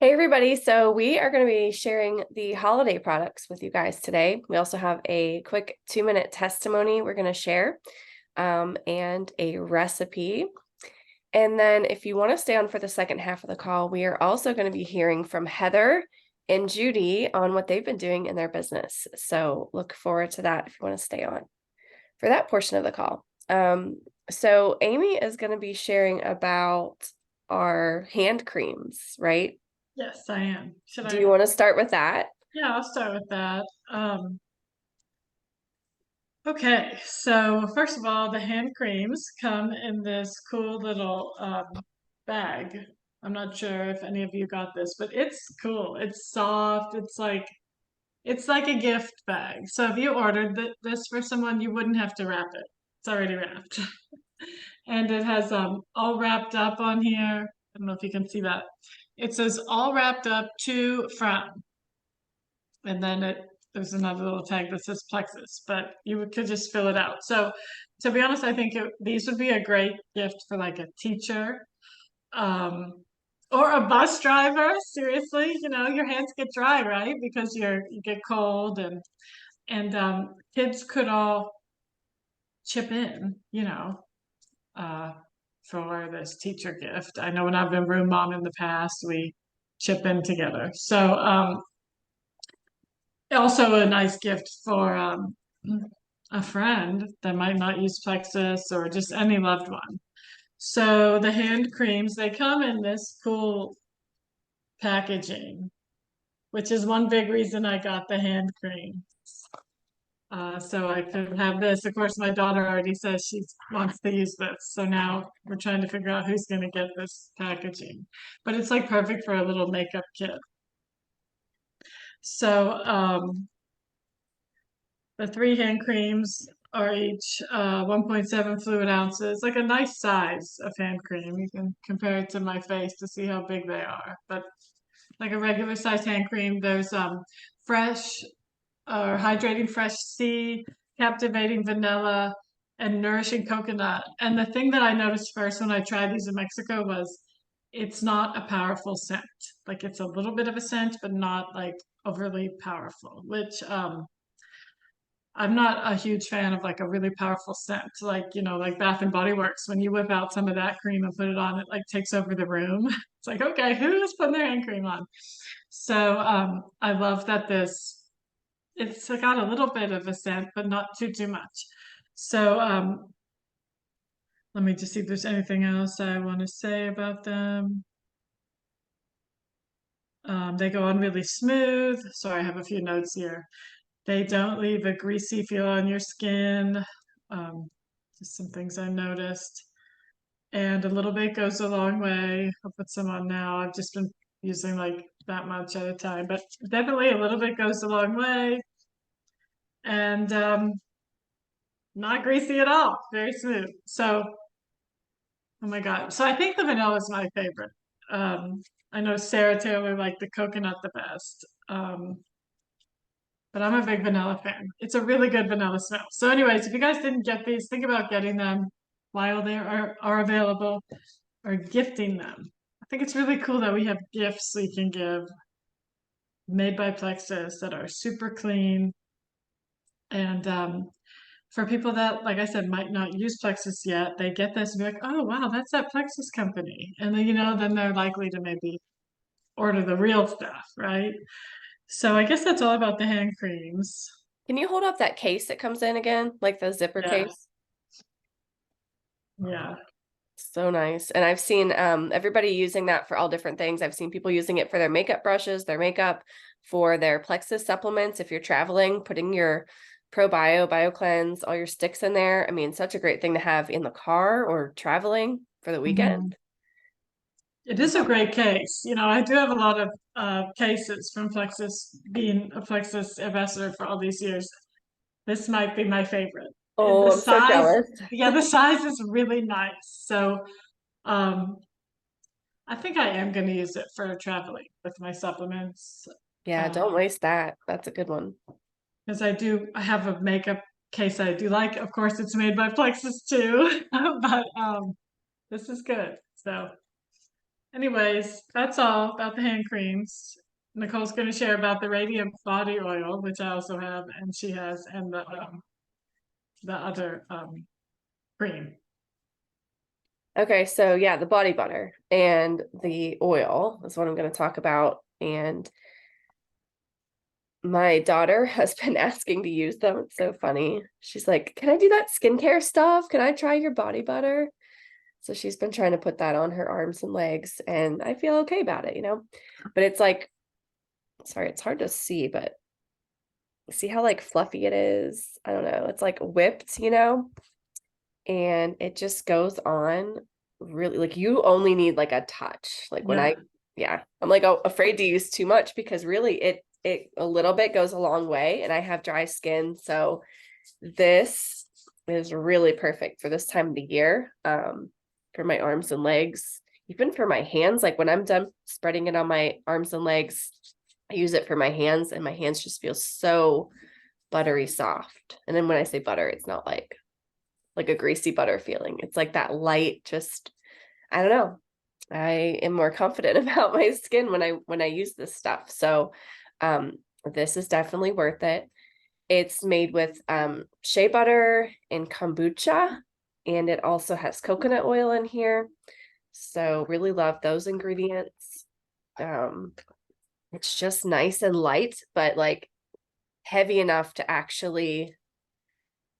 Hey everybody, so we are going to be sharing the holiday products with you guys today. We also have a quick 2-minute testimony we're going to share, and a recipe. And then if you want to stay on for the second half of the call, we are also going to be hearing from Heather and Judy on what they've been doing in their business. So look forward to that if you want to stay on for that portion of the call. So Amy is going to be sharing about our hand creams, right? Yes, I am. Should Do you I? want to start with that? Yeah, I'll start with that. Okay, so first of all, the hand creams come in this cool little bag. I'm not sure if any of you got this, but it's cool. It's soft. It's like a gift bag. So if you ordered this for someone, you wouldn't have to wrap it. It's already wrapped. And it has all wrapped up on here. I don't know if you can see that. It says all wrapped up to from. And then there's another little tag that says plexus, but could just fill it out. So to be honest, I think these would be a great gift for like a teacher, um, or a bus driver. Seriously, your hands get dry, right? Because you get cold, and kids could all chip in, uh, for this teacher gift. I know when I've been room mom in the past, we chip in together. So also a nice gift for a friend that might not use plexus or just any loved one. So the hand creams, they come in this cool packaging, which is one big reason I got the hand cream. So I could have this. Of course, my daughter already says she wants to use this. So now we're trying to figure out who's going to get this packaging. But it's like perfect for a little makeup kit. So the 3 hand creams are each 1.7 fluid ounces, like a nice size of hand cream. You can compare it to my face to see how big they are. But like a regular size hand cream, there's fresh or hydrating fresh tea, captivating vanilla, and nourishing coconut. And the thing that I noticed first when I tried these in Mexico was it's not a powerful scent. Like it's a little bit of a scent, but not like overly powerful, which I'm not a huge fan of like a really powerful scent, like, like Bath and Body Works. When you whip out some of that cream and put it on, it like takes over the room. It's like, okay, who's putting their hand cream on? So I love that it's got a little bit of a scent, but not too much. So let me just see if there's anything else I want to say about them. They go on really smooth. Sorry, I have a few notes here. They don't leave a greasy feel on your skin. Um, just some things I noticed. And a little bit goes a long way. I'll put some on now. I've just been using like that much at a time, but definitely a little bit goes a long way. And not greasy at all. Very smooth. So, oh my God. So I think the vanilla is my favorite. I know Sarah Taylor liked the coconut the best. But I'm a big vanilla fan. It's a really good vanilla smell. So anyways, if you guys didn't get these, think about getting them while they are available or gifting them. I think it's really cool that we have gifts we can give made by Plexus that are super clean. And for people that, like I said, might not use Plexus yet, they get this and be like, oh, wow, that's that Plexus company. And then, then they're likely to maybe order the real stuff, right? So I guess that's all about the hand creams. Can you hold up that case that comes in again, like the zipper Yeah. case? Yeah. So nice. And I've seen everybody using that for all different things. I've seen people using it for their makeup brushes, their makeup, for their Plexus supplements. If you're traveling, putting your Bio Cleanse, all your sticks in there. I mean, such a great thing to have in the car or traveling for the Mhm. weekend. It is a great case. I do have a lot of cases from Plexus, being a Plexus ambassador for all these years. This might be my favorite. The Oh, I'm so size, jealous. yeah, the size is really nice. So um, I think I am going to use it for traveling with my supplements. Yeah, don't waste that. That's a good one. Because I have a makeup case I do like. Of course, it's made by Plexus too, but this is good. So Anyways, that's all about the hand creams. Nicole's going to share about the Radiant Body Oil, which I also have, and she has, and the other cream. Okay, so yeah, the body butter and the oil is what I'm going to talk about. And my daughter has been asking to use them. It's so funny. She's like, "Can I do that skincare stuff? Can I try your body butter?" So she's been trying to put that on her arms and legs, and I feel okay about it, But it's like, sorry, it's hard to see, but see how like fluffy it is? I don't know. It's like whipped, and it just goes on really like you only need like a touch. Like when Yeah. yeah, I'm like afraid to use too much because really it a little bit goes a long way, and I have dry skin, so this is really perfect for this time of the year, for my arms and legs, even for my hands. Like when I'm done spreading it on my arms and legs, I use it for my hands, and my hands just feel so buttery soft. And then when I say butter, it's not like a greasy butter feeling. It's like that light, just I don't know. I am more confident about my skin when I use this stuff. So this is definitely worth it. It's made with shea butter and kombucha, and it also has coconut oil in here. So really love those ingredients. Um, it's just nice and light, but like heavy enough to actually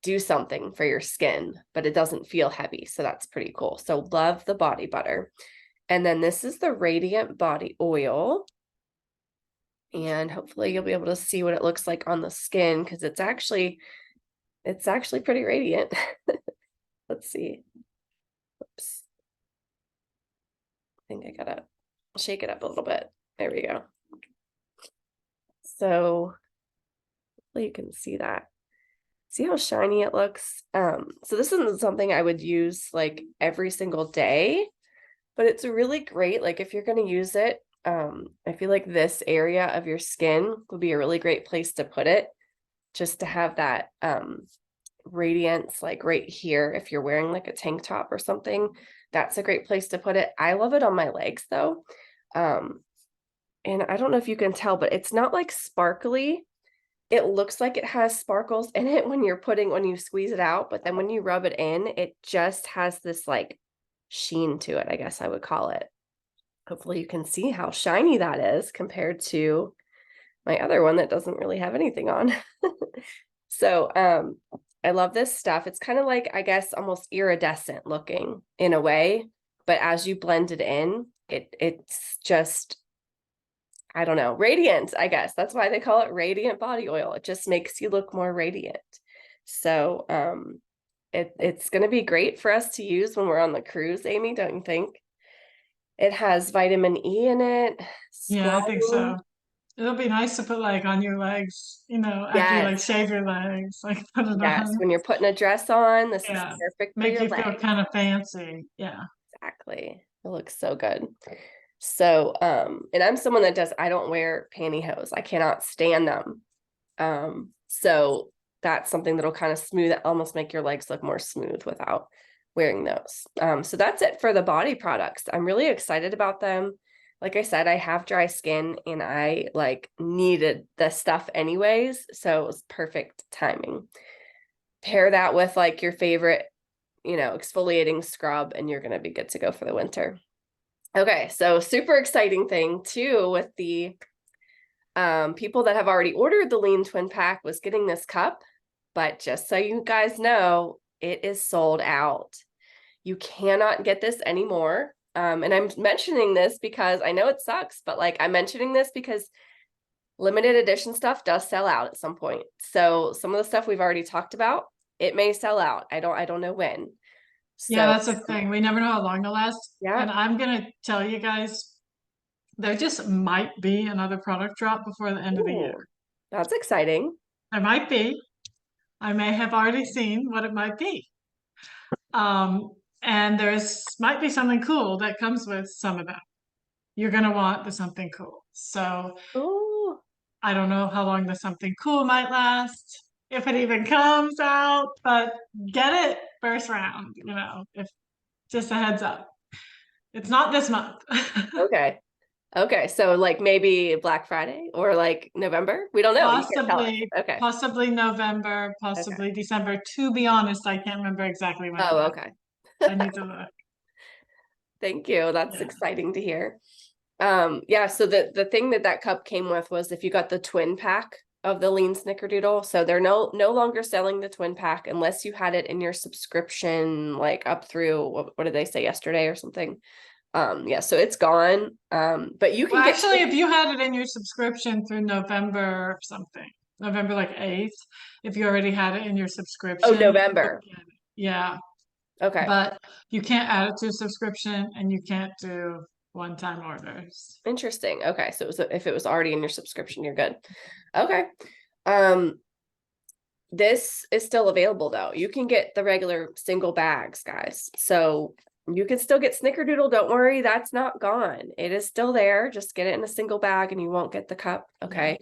do something for your skin, but it doesn't feel heavy. So that's pretty cool. So love the body butter. And then this is the Radiant Body Oil. And hopefully you'll be able to see what it looks like on the skin, because it's actually pretty radiant. Let's see. Oops. I think I gotta shake it up a little bit. There we go. So hopefully you can see that. See how shiny it looks? So this isn't something I would use like every single day, but it's really great. Like if you're gonna use it, I feel like this area of your skin would be a really great place to put it, just to have that radiance like right here. If you're wearing like a tank top or something, that's a great place to put it. I love it on my legs though. And I don't know if you can tell, but it's not like sparkly. It looks like it has sparkles in it when you squeeze it out, but then when you rub it in, it just has this like sheen to it, I guess I would call it. Hopefully you can see how shiny that is compared to my other one that doesn't really have anything on. So I love this stuff. It's kind of like, I guess, almost iridescent looking in a way, but as you blend it in, it's just, I don't know, radiant, I guess. That's why they call it Radiant Body Oil. It just makes you look more radiant. So it's going to be great for us to use when we're on the cruise, Amy, don't you think? It has vitamin E in it. Yeah, I think Scrubby. so. It'll be nice to put like on your legs, after you like Yes. shave your legs, like put it Yes. on. When you're putting a dress on, this is Yeah. perfect for Make your you feel legs. kind of fancy. Yeah. Exactly. It looks so good. So, and I'm someone that I don't wear pantyhose. I cannot stand them. So that's something that'll kind of almost make your legs look more smooth without wearing those. So that's it for the body products. I'm really excited about them. Like I said, I have dry skin and I like needed the stuff anyways. So it was perfect timing. Pair that with like your favorite, exfoliating scrub, and you're going to be good to go for the winter. Okay. So super exciting thing too with the people that have already ordered the lean twin pack was getting this cup, but just so you guys know, it is sold out. You cannot get this anymore. And I'm mentioning this because I know it sucks, but like I'm mentioning this because limited edition stuff does sell out at some point. So some of the stuff we've already talked about, it may sell out. I don't know when. Yeah, So that's the thing. We never know how long it'll last. yeah. And I'm gonna tell you guys, there just might be another product drop before the end of the year. Ooh, that's exciting. There might be. I may have already seen what it might be. Um, and there's might be something cool that comes with some of them. You're gonna want the something cool. So Oh, I don't know how long the something cool might last, if it even comes out, but get it first round, if just a heads up. It's not this month. Okay. Okay. So like maybe Black Friday or like November? We don't know. You can't tell us. Possibly, Okay. possibly November, Okay. possibly December. To be honest, I can't remember exactly when Oh, yet. okay. I need to look. Thank you. That's Yeah. exciting to hear. Yeah, so the thing that that cup came with was if you got the twin pack of the lean snickerdoodle, so they're no longer selling the twin pack unless you had it in your subscription, like up through what did they say yesterday or something. Yeah, so it's gone. But you Well, can get actually, if you had it in your subscription through November something, November like 8th, if you already had it in your oh, subscription, you could November. get it. Yeah, Okay. but you can't add it to a subscription and you can't do one-time orders. Interesting. Okay, so if it was already in your subscription, you're good. Okay. Um, this is still available though. You can get the regular single bags, guys. So you can still get Snickerdoodle. Don't worry, that's not gone. It is still there. Just get it in a single bag and you won't get the cup. Okay.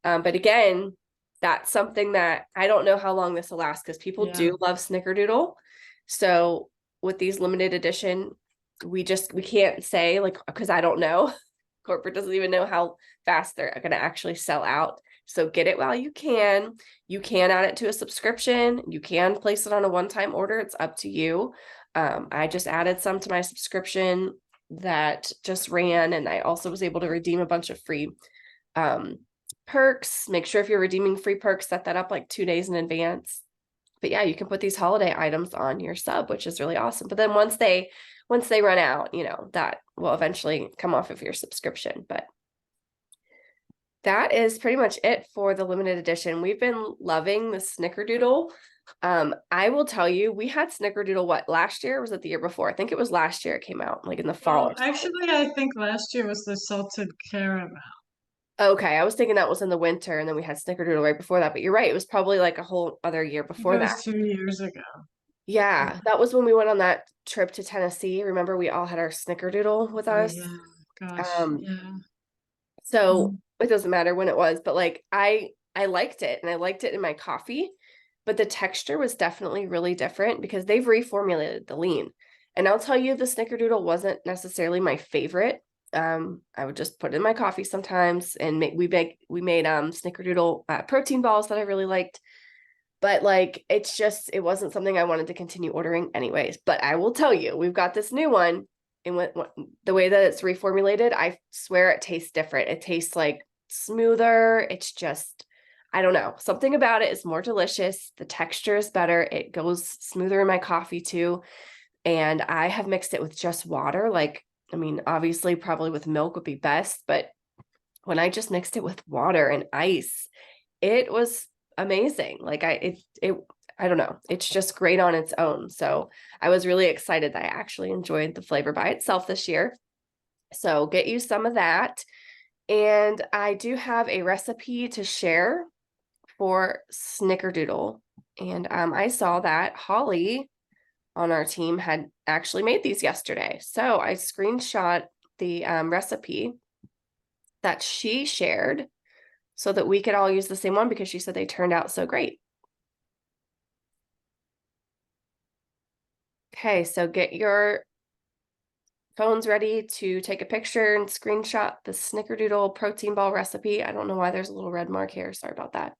But again, that's something that I don't know how long this will last because people Yeah. do love Snickerdoodle. So with these limited edition, we can't say like, because I don't know. Corporate doesn't even know how fast they're going to actually sell out. So get it while you can. You can add it to a subscription. You can place it on a one-time order. It's up to you. I just added some to my subscription that just ran, and I also was able to redeem a bunch of free perks. Make sure if you're redeeming free perks, set that up like 2 days in advance. But yeah, you can put these holiday items on your sub, which is really awesome. But then once they run out, that will eventually come off of your subscription. But that is pretty much it for the limited edition. We've been loving the Snickerdoodle. I will tell you, we had Snickerdoodle last year? Or was it the year before? I think it was last year it came out, like in the fall Well, or something. actually, I think last year was the salted caramel. Okay, I was thinking that was in the winter, and then we had Snickerdoodle right before that. But you're right, it was probably like a whole other year I think it before that. was 2 years ago. Yeah, Yeah. that was when we went on that trip to Tennessee. Remember, we all had our Snickerdoodle with Oh, us. yeah. Gosh. Um, Yeah. so Mm. it doesn't matter when it was, but like I liked it, and I liked it in my coffee, but the texture was definitely really different because they've reformulated the lean. And I'll tell you, the Snickerdoodle wasn't necessarily my favorite. I would just put it in my coffee sometimes, and we made Snickerdoodle protein balls that I really liked. But like it wasn't something I wanted to continue ordering anyways. But I will tell you, we've got this new one, and the way that it's reformulated, I swear it tastes different. It tastes like smoother. It's just, I don't know, something about it is more delicious. The texture is better. It goes smoother in my coffee too. And I have mixed it with just water. Like, I mean, obviously probably with milk would be best, but when I just mixed it with water and ice, it was amazing. Like I don't know. It's just great on its own. So I was really excited that I actually enjoyed the flavor by itself this year. So get you some of that. And I do have a recipe to share for Snickerdoodle. And I saw that Holly on our team had actually made these yesterday. So I screenshot the recipe that she shared so that we could all use the same one because she said they turned out so great. Okay, so get your phones ready to take a picture and screenshot the Snickerdoodle protein ball recipe. I don't know why there's a little red mark here. Sorry about that.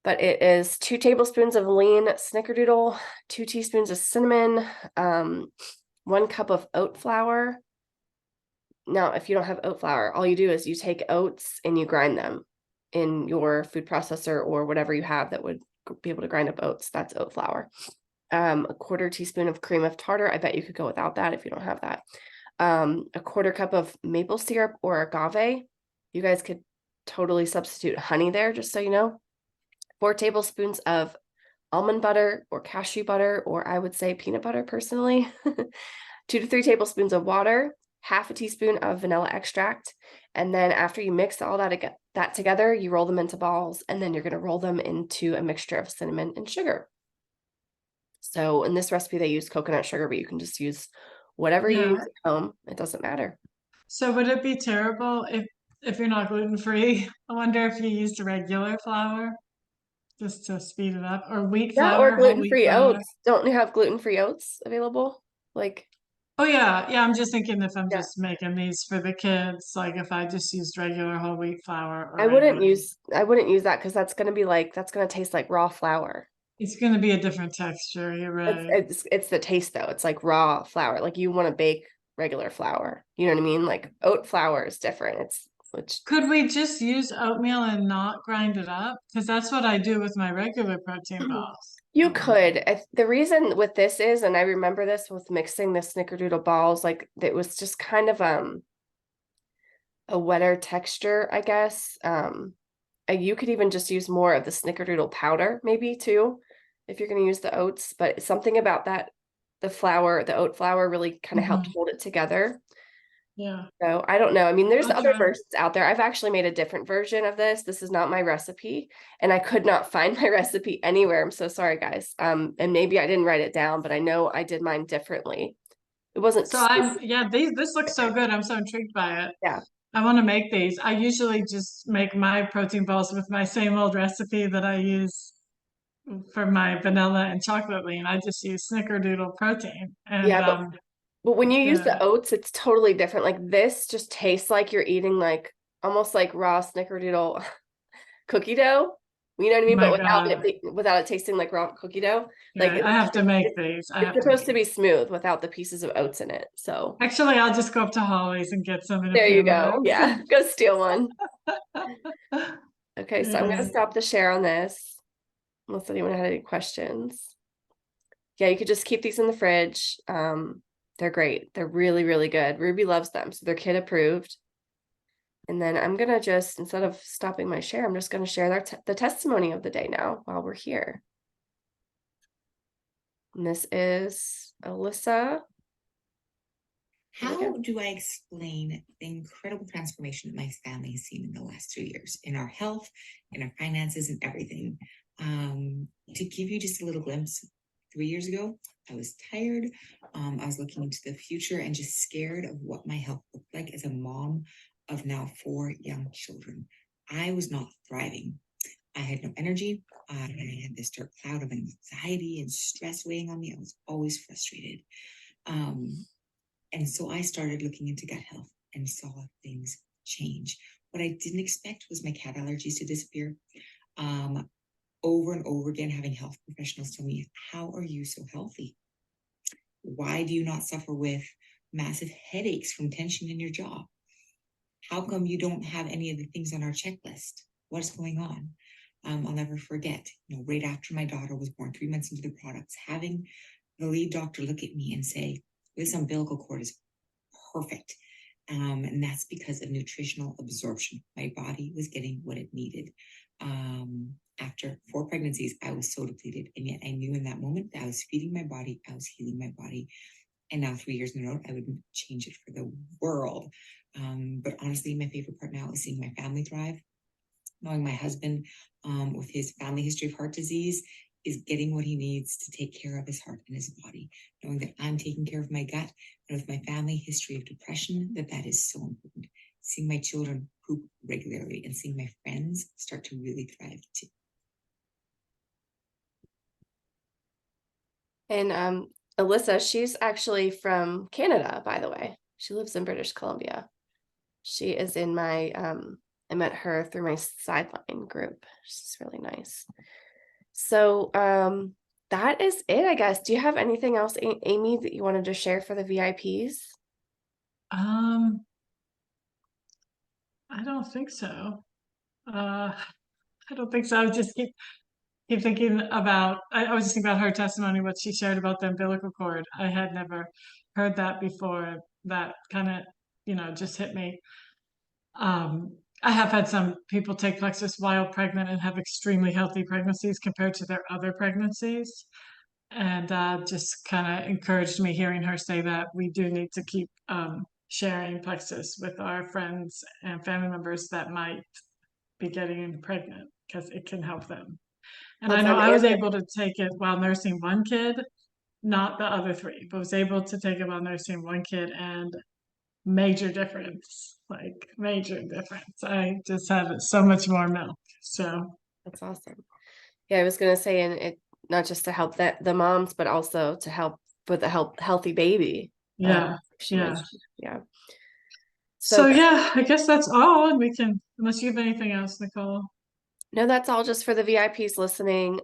But it is 2 tablespoons of lean Snickerdoodle, 2 teaspoons of cinnamon, 1 cup of oat flour. Now, if you don't have oat flour, all you do is you take oats and you grind them in your food processor or whatever you have that would be able to grind up oats. That's oat flour. A 1/4 teaspoon of cream of tartar. I bet you could go without that if you don't have that. A 1/4 cup of maple syrup or agave. You guys could totally substitute honey there, just so you know. 4 tablespoons of almond butter or cashew butter, or I would say peanut butter personally. 2 to 3 tablespoons of water, half a teaspoon of vanilla extract. And then after you mix all that together, you roll them into balls, and then you're going to roll them into a mixture of cinnamon and sugar. So in this recipe, they use coconut sugar, but you can just use whatever you Yeah. use at home. It doesn't matter. So would it be terrible if you're not gluten free? I wonder if you used regular flour just to speed it up, or wheat Yeah, or flour, whole wheat gluten-free flour. oats. Don't you have gluten-free oats available? Like, Oh yeah, yeah. I'm just thinking if I'm Yeah. just making these for the kids, like if I just used regular whole wheat flour or I wouldn't regular, use I wouldn't use that because that's gonna taste like raw flour. it's going to be a different texture. You're It's right. it's it's the taste though. It's like raw flour. Like you want to bake regular flour. You know what I mean? Like oat flour is different. It's which Could we just use oatmeal and not grind it up? Because that's what I do with my regular protein balls. you could. The reason with this is, and I remember this with mixing the snickerdoodle balls, like it was just kind of a wetter texture, I guess. You could even just use more of the snickerdoodle powder, maybe too, if you're going to use the oats. But something about that, the oat flour really kind of helped Hmm. hold it together. Yeah, So I don't know. I mean, there's I'll other try. versions out there. I've actually made a different version of this. This is not my recipe, and I could not find my recipe anywhere. I'm so sorry, guys. And maybe I didn't write it down, but I know I did mine differently. It wasn't So super, yeah, this looks so good. I'm so intrigued by it. yeah. I want to make these. I usually just make my protein balls with my same old recipe that I use for my vanilla and chocolate lean. I just use snickerdoodle protein and Yeah, but when you use yeah, the oats, it's totally different. Like this just tastes like you're eating like almost like raw snickerdoodle cookie dough. You know what I mean? But my without God. it tasting like raw cookie dough. Like Yeah, I have to make these. I it's have to supposed make to be smooth without the pieces of oats in it. So Actually, I'll just go up to Holly's and get some in a there few you go. minutes. Yeah, go steal one. Okay, so I'm gonna Yeah. stop the share on this, unless anyone had any questions. Yeah, you could just keep these in the fridge. They're great. They're really, really good. Ruby loves them, so they're kid approved. And then I'm gonna just, instead of stopping my share, I'm just gonna share the testimony of the day now while we're here. And this is Alissa. Here we How go. do I explain the incredible transformation that my family has seen in the last 3 years in our health, in our finances, and everything? To give you just a little glimpse, 3 years ago, I was tired. I was looking into the future and just scared of what my health looked like as a mom of now 4 young children. I was not thriving. I had no energy. I had this dark cloud of anxiety and stress weighing on me. I was always frustrated. Um, and so I started looking into gut health and saw things change. What I didn't expect was my cat allergies to disappear. Um, Over and over again, having health professionals tell me, "How are you so healthy? Why do you not suffer with massive headaches from tension in your jaw? How come you don't have any of the things on our checklist? What's going on?" I'll never forget, right after my daughter was born, 3 months into the products, having the lead doctor look at me and say, "This umbilical cord is perfect." And that's because of nutritional absorption. My body was getting what it needed. After 4 pregnancies, I was so depleted. And yet I knew in that moment that I was feeding my body, I was healing my body. And now 3 years in a row, I wouldn't change it for the world. But honestly, my favorite part now is seeing my family thrive, knowing my husband, with his family history of heart disease, is getting what he needs to take care of his heart and his body, knowing that I'm taking care of my gut, and with my family history of depression, that is so important. Seeing my children poop regularly and seeing my friends start to really thrive too. And Alissa, she's actually from Canada, by the way. She lives in British Columbia. She is in my I met her through my sideline group. She's really nice. So that is it, I guess. Do you have anything else, Amy, that you wanted to share for the VIPs? Um, I don't think so. Uh, I don't think so. I was just keep thinking about. I was just thinking about her testimony, what she shared about the umbilical cord. I had never heard that before. That kind of, just hit me. I have had some people take Plexus while pregnant and have extremely healthy pregnancies compared to their other pregnancies. And just kind of encouraged me hearing her say that we do need to keep sharing Plexus with our friends and family members that might be getting pregnant because it can help them. And I Help know them I was and able to take it while nursing one kid, not the other three, but was able to take it while nursing one kid, and major difference, like major difference. I just have so much more milk. So that's awesome. Yeah, I was gonna say, and it not just to help the moms, but also to help with a healthy baby. Yeah. She Yeah. mentioned. Yeah. So So yeah, I guess that's all. And we can, unless you have anything else, Nicole. no, that's all just for the VIPs listening.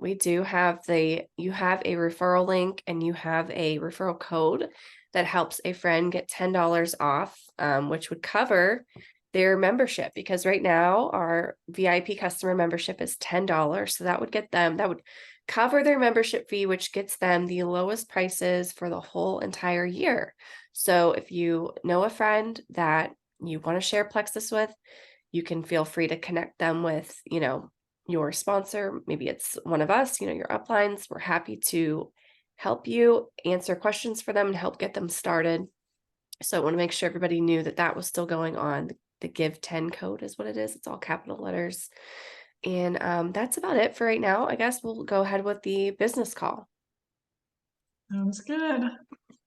We do have you have a referral link and you have a referral code that helps a friend get $10 off, which would cover their membership, because right now our VIP customer membership is $10. So that would cover their membership fee, which gets them the lowest prices for the whole entire year. So if you know a friend that you want to share Plexus with, you can feel free to connect them with, your sponsor. Maybe it's one of us, your uplines. We're happy to help you answer questions for them and help get them started. So I want to make sure everybody knew that that was still going on. The Give 10 code is what it is. It's all capital letters. And that's about it for right now. I guess we'll go ahead with the business call. Sounds good.